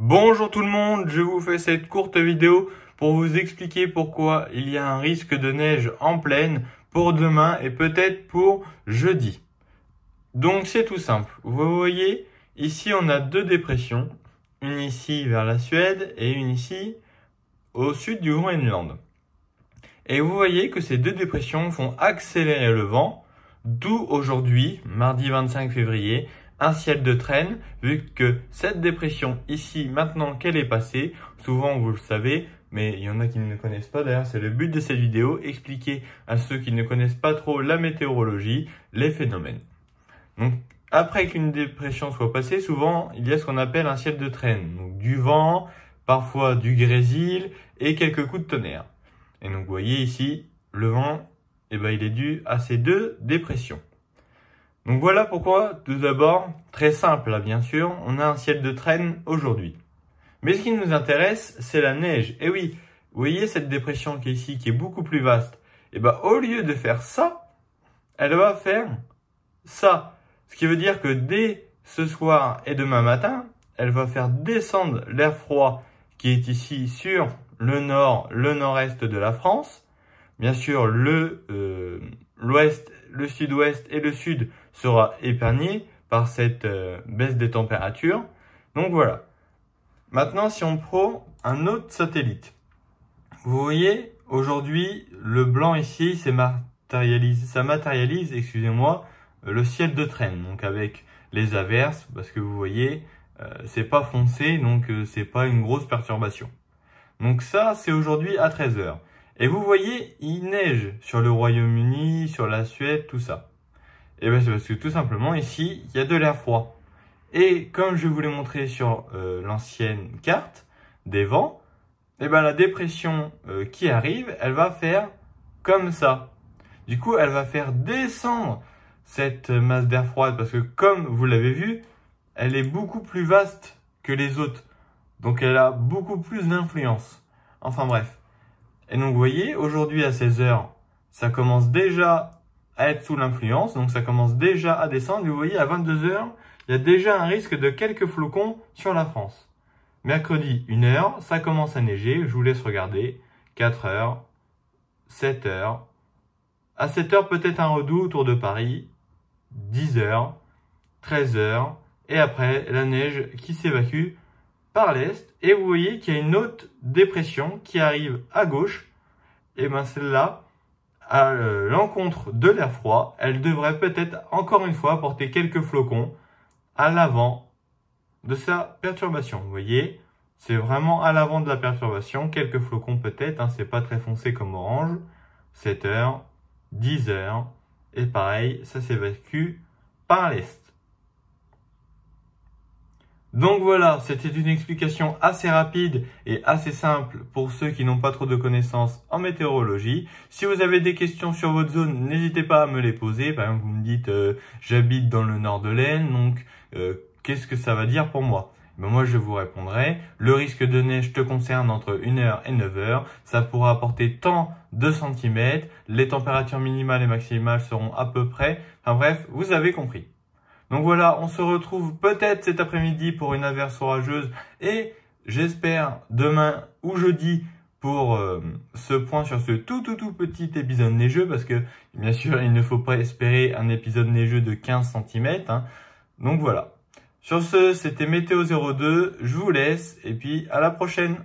Bonjour tout le monde, je vous fais cette courte vidéo pour vous expliquer pourquoi il y a un risque de neige en plaine pour demain et peut-être pour jeudi. Donc c'est tout simple, vous voyez, ici on a deux dépressions, une ici vers la Suède et une ici au sud du Groenland. Et vous voyez que ces deux dépressions font accélérer le vent, d'où aujourd'hui, mardi 25 février, un ciel de traîne, vu que cette dépression ici, maintenant qu'elle est passée, souvent vous le savez, mais il y en a qui ne le connaissent pas, d'ailleurs c'est le but de cette vidéo, expliquer à ceux qui ne connaissent pas trop la météorologie, les phénomènes. Donc après qu'une dépression soit passée, souvent il y a ce qu'on appelle un ciel de traîne, donc du vent, parfois du grésil et quelques coups de tonnerre. Et donc vous voyez ici, le vent, il est dû à ces deux dépressions. Donc voilà pourquoi, tout d'abord, très simple là bien sûr, on a un ciel de traîne aujourd'hui. Mais ce qui nous intéresse, c'est la neige. Et oui, vous voyez cette dépression qui est ici, qui est beaucoup plus vaste. Et au lieu de faire ça, elle va faire ça. Ce qui veut dire que dès ce soir et demain matin, elle va faire descendre l'air froid qui est ici sur le nord, le nord-est de la France. Bien sûr, l'ouest, le sud-ouest et le sud sera épargné par cette baisse des températures. Donc voilà. Maintenant, si on prend un autre satellite. Vous voyez, aujourd'hui, le blanc ici, ça matérialise, excusez-moi, le ciel de traîne. Donc avec les averses, parce que vous voyez, c'est pas foncé, donc c'est pas une grosse perturbation. Donc ça, c'est aujourd'hui à 13 h. Et vous voyez, il neige sur le Royaume-Uni, sur la Suède, tout ça. Et c'est parce que tout simplement, ici, il y a de l'air froid. Et comme je vous l'ai montré sur l'ancienne carte des vents, la dépression qui arrive, elle va faire comme ça. Du coup, elle va faire descendre cette masse d'air froide parce que comme vous l'avez vu, elle est beaucoup plus vaste que les autres. Donc elle a beaucoup plus d'influence. Enfin bref. Et donc vous voyez, aujourd'hui à 16 h, ça commence déjà à être sous l'influence. Donc ça commence déjà à descendre. Vous voyez, à 22 h, il y a déjà un risque de quelques flocons sur la France. Mercredi, 1 h, ça commence à neiger. Je vous laisse regarder. 4 h, 7 h. À 7 h, peut-être un redout autour de Paris. 10 h, 13 h. Et après, la neige qui s'évacue par l'est, et vous voyez qu'il y a une autre dépression qui arrive à gauche, et celle-là, à l'encontre de l'air froid, elle devrait peut-être encore une fois apporter quelques flocons à l'avant de sa perturbation. Vous voyez, c'est vraiment à l'avant de la perturbation, quelques flocons peut-être, c'est pas très foncé comme orange, 7 h, 10 h, et pareil, ça s'évacue par l'est. Donc voilà, c'était une explication assez rapide et assez simple pour ceux qui n'ont pas trop de connaissances en météorologie. Si vous avez des questions sur votre zone, n'hésitez pas à me les poser. Par exemple, vous me dites j'habite dans le nord de l'Aisne, donc qu'est-ce que ça va dire pour moi? Moi, je vous répondrai. Le risque de neige te concerne entre 1 h et 9 h. Ça pourra apporter tant de centimètres. Les températures minimales et maximales seront à peu près. Enfin bref, vous avez compris. Donc voilà, on se retrouve peut-être cet après-midi pour une averse orageuse et j'espère demain ou jeudi pour ce point sur ce tout petit épisode neigeux parce que bien sûr il ne faut pas espérer un épisode neigeux de 15 cm. Donc voilà. Sur ce, c'était Météo 02, je vous laisse et puis à la prochaine.